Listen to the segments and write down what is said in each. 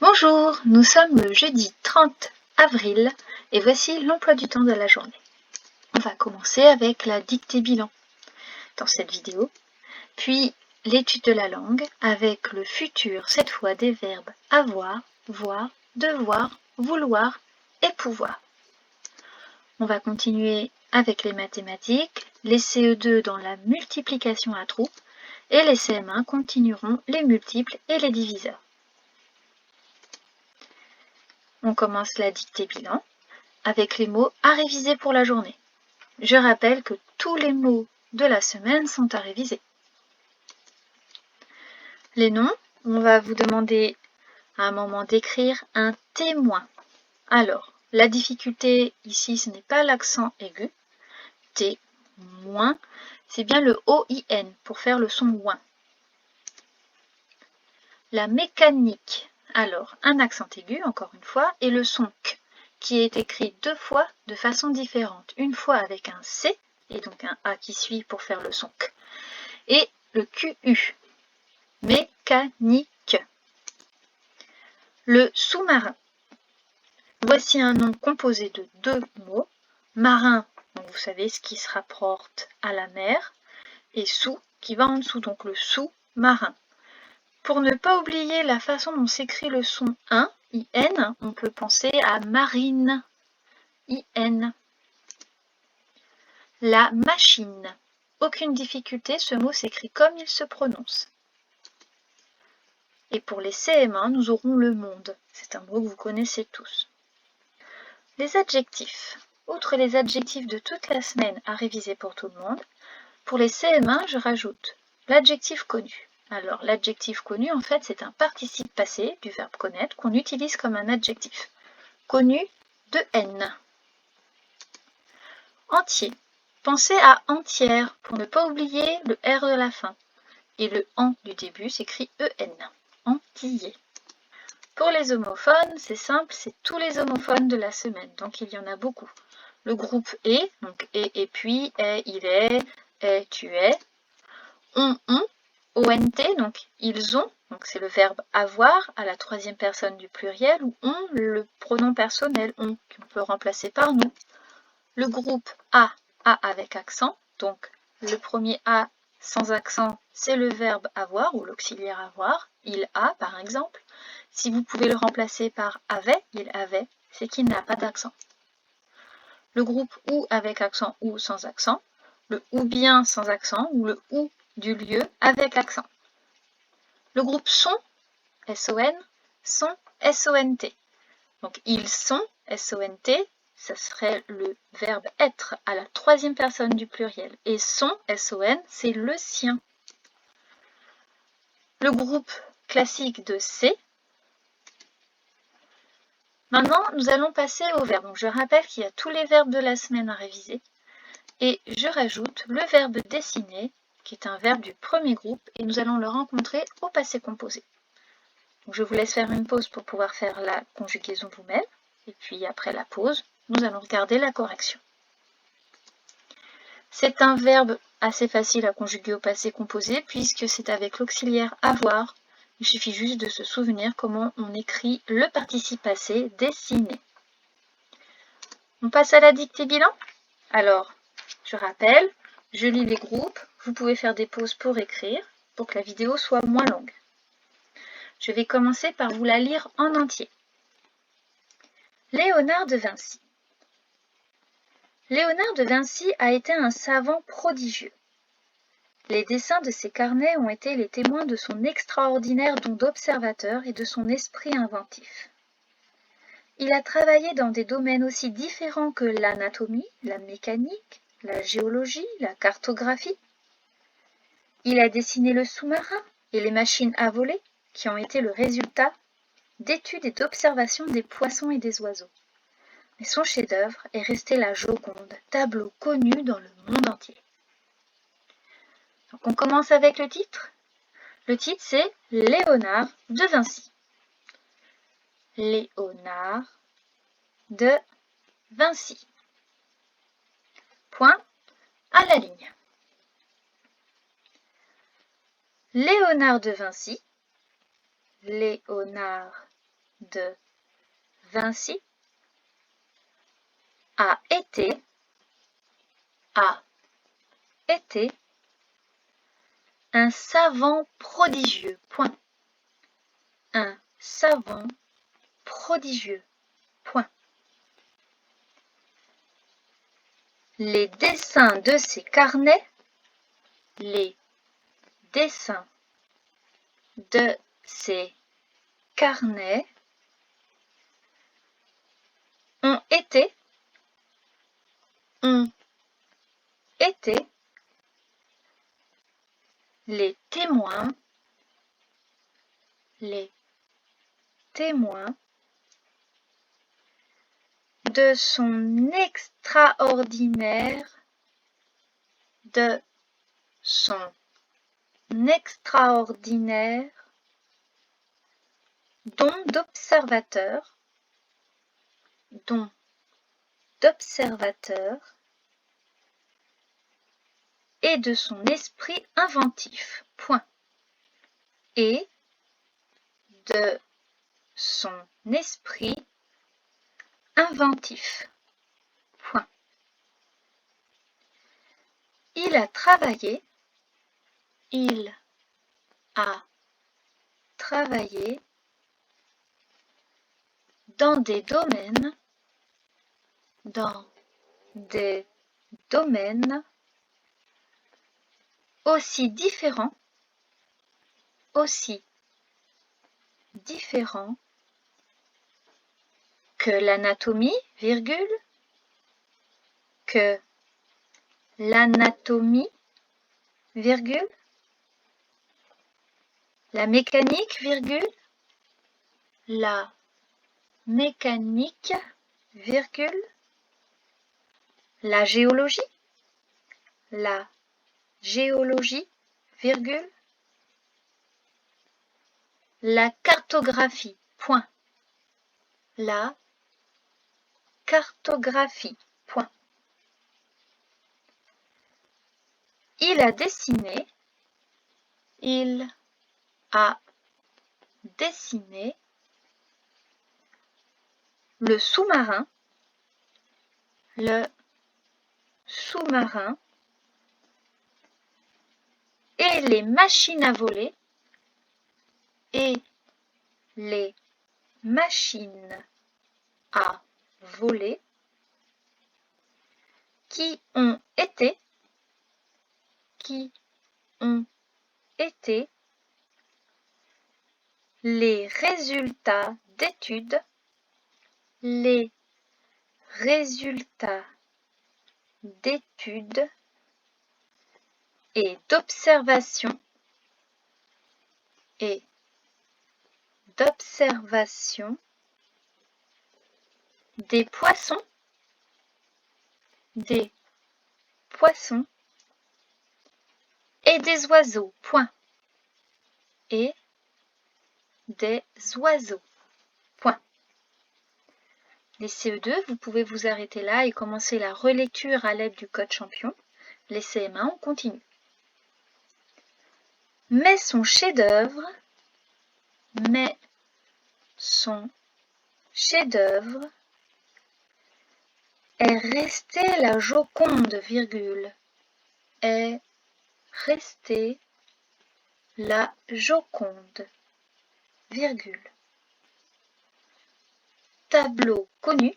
Bonjour, nous sommes le jeudi 30 avril et voici l'emploi du temps de la journée. On va commencer avec la dictée bilan dans cette vidéo, puis l'étude de la langue avec le futur, cette fois des verbes avoir, voir, devoir, vouloir et pouvoir. On va continuer avec les mathématiques, les CE2 dans la multiplication à trous et les CM1 continueront les multiples et les diviseurs. On commence la dictée bilan avec les mots à réviser pour la journée. Je rappelle que tous les mots de la semaine sont à réviser. Les noms, on va vous demander à un moment d'écrire un témoin. Alors, la difficulté ici, ce n'est pas l'accent aigu. Témoin, c'est bien le OIN pour faire le son ouin. La mécanique, alors un accent aigu, encore une fois, et le son K, qui est écrit deux fois de façon différente. Une fois avec un C, et donc un A qui suit pour faire le son K, et le QU, mécanique. Le sous-marin. Voici un nom composé de deux mots. Marin, donc vous savez ce qui se rapporte à la mer, et sous, qui va en dessous, donc le sous-marin. Pour ne pas oublier la façon dont s'écrit le son 1, IN, on peut penser à marine, IN. La machine. Aucune difficulté, ce mot s'écrit comme il se prononce. Et pour les CM1, nous aurons le monde. C'est un mot que vous connaissez tous. Les adjectifs. Outre les adjectifs de toute la semaine à réviser pour tout le monde, pour les CM1, je rajoute l'adjectif connu. Alors, l'adjectif connu, en fait, c'est un participe passé du verbe connaître qu'on utilise comme un adjectif. Connu de N. Entier. Pensez à entière pour ne pas oublier le R de la fin. Et le AN du début s'écrit EN. Antillais. Pour les homophones, c'est simple, c'est tous les homophones de la semaine, donc il y en a beaucoup. Le groupe est, donc et puis, est, il est, tu es. On, ONT, donc ils ont, donc c'est le verbe avoir à la troisième personne du pluriel, ou on, le pronom personnel on, qu'on peut remplacer par nous. Le groupe A avec accent, donc le premier A sans accent, c'est le verbe avoir ou l'auxiliaire avoir, il a par exemple. Si vous pouvez le remplacer par avait, il avait, c'est qu'il n'a pas d'accent. Le groupe ou avec accent ou sans accent, le ou bien sans accent ou le ou du lieu avec accent. Le groupe sont, S-O-N, sont, S-O-N-T. Donc ils sont, S-O-N-T, ça serait le verbe être à la troisième personne du pluriel. Et son, S-O-N, c'est le sien. Le groupe classique de c'est. Maintenant, nous allons passer aux verbes. Donc, je rappelle qu'il y a tous les verbes de la semaine à réviser. Et je rajoute le verbe dessiner, qui est un verbe du premier groupe, et nous allons le rencontrer au passé composé. Donc, je vous laisse faire une pause pour pouvoir faire la conjugaison vous-même. Et puis, après la pause, nous allons regarder la correction. C'est un verbe assez facile à conjuguer au passé composé, puisque c'est avec l'auxiliaire avoir. Il suffit juste de se souvenir comment on écrit le participe passé dessiner. On passe à la dictée bilan. Alors, je rappelle, je lis les groupes. Vous pouvez faire des pauses pour écrire, pour que la vidéo soit moins longue. Je vais commencer par vous la lire en entier. Léonard de Vinci. Léonard de Vinci a été un savant prodigieux. Les dessins de ses carnets ont été les témoins de son extraordinaire don d'observateur et de son esprit inventif. Il a travaillé dans des domaines aussi différents que l'anatomie, la mécanique, la géologie, la cartographie. Il a dessiné le sous-marin et les machines à voler, qui ont été le résultat d'études et d'observations des poissons et des oiseaux. Mais son chef-d'œuvre est resté la Joconde, tableau connu dans le monde entier. Donc on commence avec le titre. Le titre, c'est Léonard de Vinci. Léonard de Vinci. Point à la ligne. Léonard de Vinci. Léonard de Vinci a été un savant prodigieux. Point. Un savant prodigieux. Point. Les dessins de ses carnets, les dessins de ses carnets ont été les témoins de son extraordinaire don d'observateur et de son esprit inventif. Point. Et de son esprit inventif. Point. Il a travaillé dans des domaines aussi différents que l'anatomie, la mécanique, la géologie, la cartographie. Point. La cartographie. Point. Il a dessiné le sous-marin et les machines à voler qui ont été les résultats d'études et d'observations des poissons et des oiseaux. Point. Et des oiseaux. Point. Les CE2, vous pouvez vous arrêter là et commencer la relecture à l'aide du code champion. Les CM1, on continue. Mais son chef-d'œuvre est resté la Joconde, est resté la Joconde, tableau connu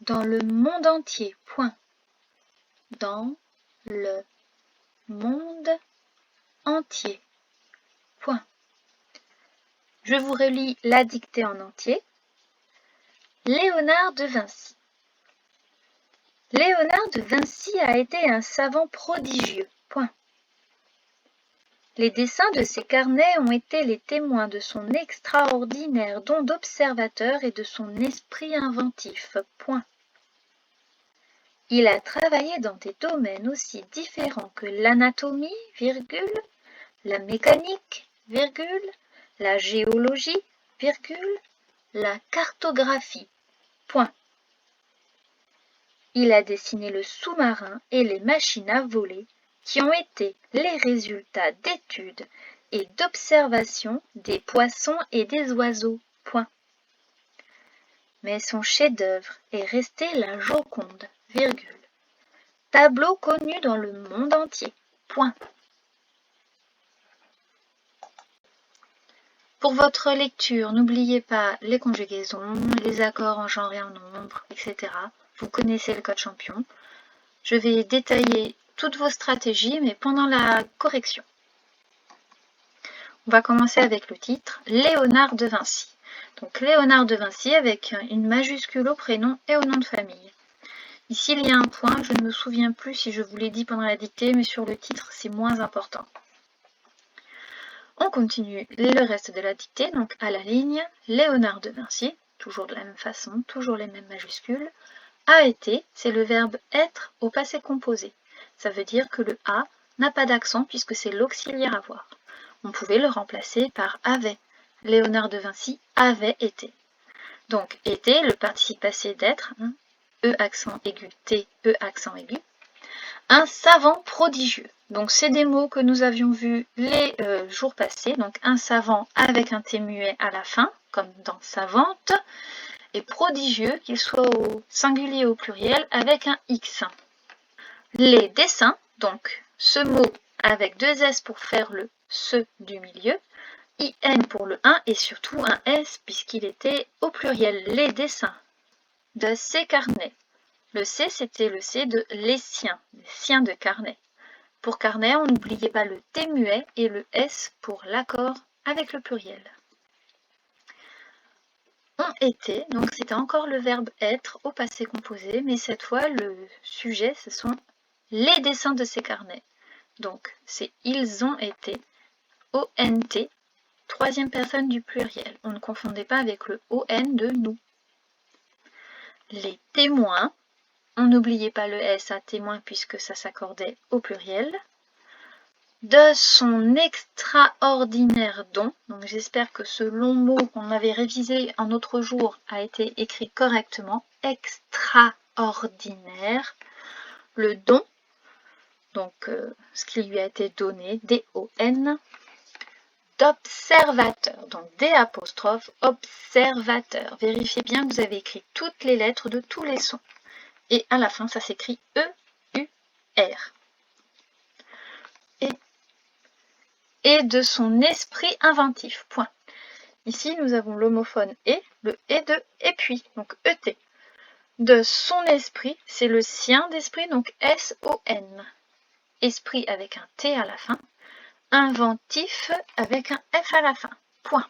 dans le monde entier. Point. Dans le monde entier. Point. Je vous relis la dictée en entier. Léonard de Vinci. Léonard de Vinci a été un savant prodigieux. Point. Les dessins de ses carnets ont été les témoins de son extraordinaire don d'observateur et de son esprit inventif. Point. Il a travaillé dans des domaines aussi différents que l'anatomie, la mécanique, la géologie, la cartographie. Point. Il a dessiné le sous-marin et les machines à voler qui ont été les résultats d'études et d'observations des poissons et des oiseaux. Point. Mais son chef-d'œuvre est resté la Joconde, virgule. Tableau connu dans le monde entier. Point. Pour votre lecture, n'oubliez pas les conjugaisons, les accords en genre et en nombre, etc. Vous connaissez le code champion. Je vais détailler toutes vos stratégies, mais pendant la correction. On va commencer avec le titre « Léonard de Vinci ». Donc Léonard de Vinci avec une majuscule au prénom et au nom de famille. Ici, il y a un point, je ne me souviens plus si je vous l'ai dit pendant la dictée, mais sur le titre, c'est moins important. On continue le reste de la dictée, donc à la ligne, Léonard de Vinci, toujours de la même façon, toujours les mêmes majuscules. A été, c'est le verbe être au passé composé. Ça veut dire que le A n'a pas d'accent puisque c'est l'auxiliaire avoir. On pouvait le remplacer par avait. Léonard de Vinci avait été. Donc, était, le participe passé d'être, E accent aigu, T, E accent aigu. Un savant prodigieux. Donc, c'est des mots que nous avions vus les jours passés. Donc, un savant avec un T muet à la fin, comme dans savante. Et prodigieux, qu'il soit au singulier ou au pluriel, avec un X. Les dessins, donc, ce mot avec deux S pour faire le ce du milieu. IN pour le 1 et surtout un S puisqu'il était au pluriel. Les dessins de ces carnets. Le C, c'était le C de les siens de carnet. Pour carnet, on n'oubliait pas le T muet et le S pour l'accord avec le pluriel. Ont été, donc c'était encore le verbe être au passé composé, mais cette fois, le sujet, ce sont les dessins de ces carnets. Donc, c'est ils ont été, ONT, troisième personne du pluriel. On ne confondait pas avec le ON de nous. Les témoins, on n'oubliait pas le S à témoin puisque ça s'accordait au pluriel. De son extraordinaire don, donc j'espère que ce long mot qu'on avait révisé un autre jour a été écrit correctement, extraordinaire, le don, donc ce qui lui a été donné, D-O-N, d'observateur, donc D apostrophe, observateur. Vérifiez bien que vous avez écrit toutes les lettres de tous les sons. Et à la fin, ça s'écrit E-U-R. Et de son esprit inventif. Point. Ici, nous avons l'homophone et, le et de et puis, donc ET. De son esprit, c'est le sien d'esprit, donc S-O-N. Esprit avec un T à la fin. Inventif avec un F à la fin. Point.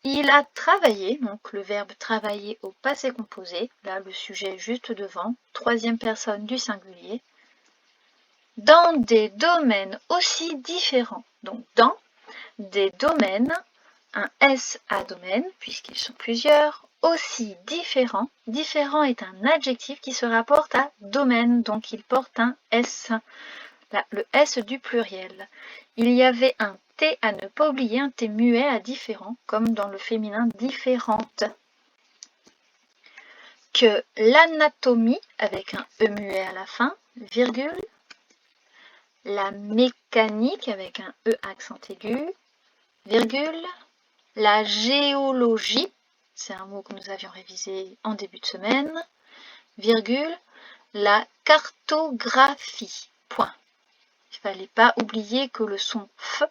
Il a travaillé, donc le verbe travailler au passé composé, là le sujet juste devant, troisième personne du singulier, dans des domaines aussi différents. Donc dans des domaines, un S à domaine, puisqu'ils sont plusieurs, aussi différents. Différent est un adjectif qui se rapporte à domaine, donc il porte un S. Là, le S du pluriel. Il y avait un T à ne pas oublier, un T muet à différent, comme dans le féminin différente. Que l'anatomie, avec un E muet à la fin, virgule. La mécanique, avec un E accent aigu, virgule. La géologie, c'est un mot que nous avions révisé en début de semaine, virgule. La cartographie, point. Il ne fallait pas oublier que le son F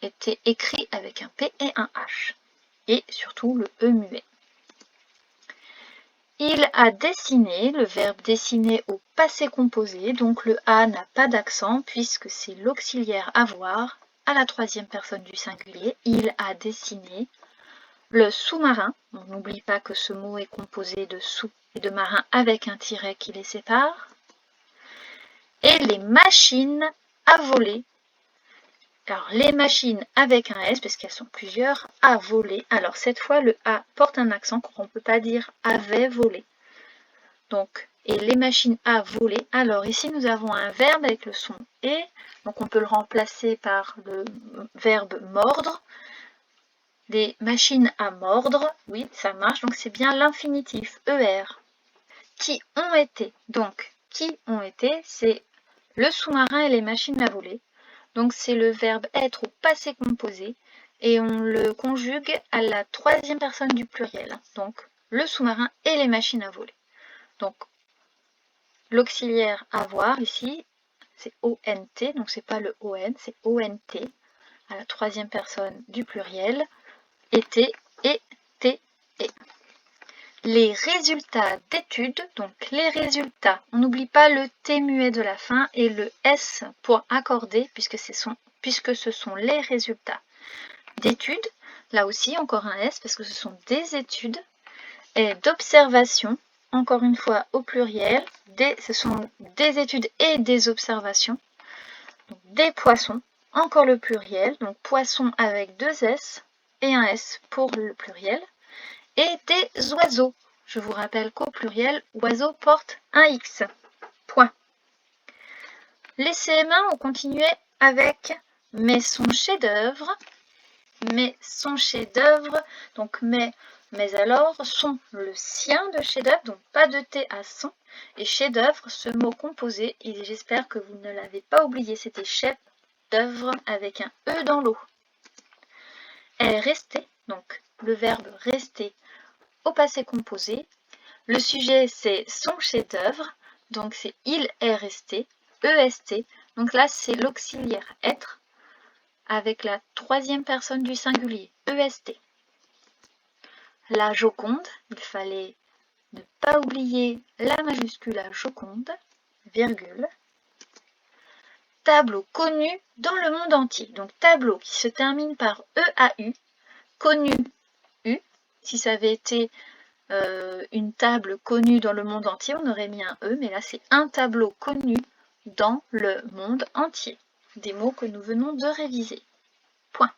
était écrit avec un P et un H. Et surtout le E muet. Il a dessiné, le verbe dessiner au passé composé, donc le A n'a pas d'accent puisque c'est l'auxiliaire avoir à la troisième personne du singulier. Il a dessiné le sous-marin. On n'oublie pas que ce mot est composé de sous et de marin avec un tiret qui les sépare. Et les machines à voler. Alors, les machines avec un S, parce qu'elles sont plusieurs, à voler. Alors, cette fois, le A porte un accent qu'on ne peut pas dire avait volé. Donc, et les machines à voler. Alors, ici, nous avons un verbe avec le son et. Donc, on peut le remplacer par le verbe mordre. Les machines à mordre. Oui, ça marche. Donc, c'est bien l'infinitif, ER. Qui ont été. Donc, qui ont été, c'est le sous-marin et les machines à voler. Donc c'est le verbe être au passé composé et on le conjugue à la troisième personne du pluriel. Donc le sous-marin et les machines à voler. Donc l'auxiliaire avoir ici, c'est ONT, donc c'est pas le ON, c'est ONT à la troisième personne du pluriel. Été et T et. Les résultats d'études, donc les résultats, on n'oublie pas le T muet de la fin et le S pour accorder puisque ce sont les résultats d'études. Là aussi encore un S parce que ce sont des études et d'observation, encore une fois au pluriel, ce sont des études et des observations. Donc, des poissons, encore le pluriel, donc poissons avec deux S et un S pour le pluriel, et des oiseaux. Je vous rappelle qu'au pluriel, oiseau porte un X. Point. Les CM1 ont continué avec mais son chef-d'œuvre. Mais son chef-d'œuvre, donc mais alors, son le sien de chef-d'œuvre, donc pas de T à son. Et chef-d'œuvre, ce mot composé, et j'espère que vous ne l'avez pas oublié, c'était chef-d'œuvre avec un E dans l'eau. Elle est restée, donc le verbe rester au passé composé. Le sujet, c'est son chef-d'œuvre, donc c'est il est resté, EST. Donc là, c'est l'auxiliaire être avec la troisième personne du singulier, EST. La Joconde, il fallait ne pas oublier la majuscule à Joconde, virgule. Tableau connu dans le monde entier. Donc tableau qui se termine par EAU, connu U. Si ça avait été une table connue dans le monde entier, on aurait mis un E, mais là c'est un tableau connu dans le monde entier. Des mots que nous venons de réviser. Point.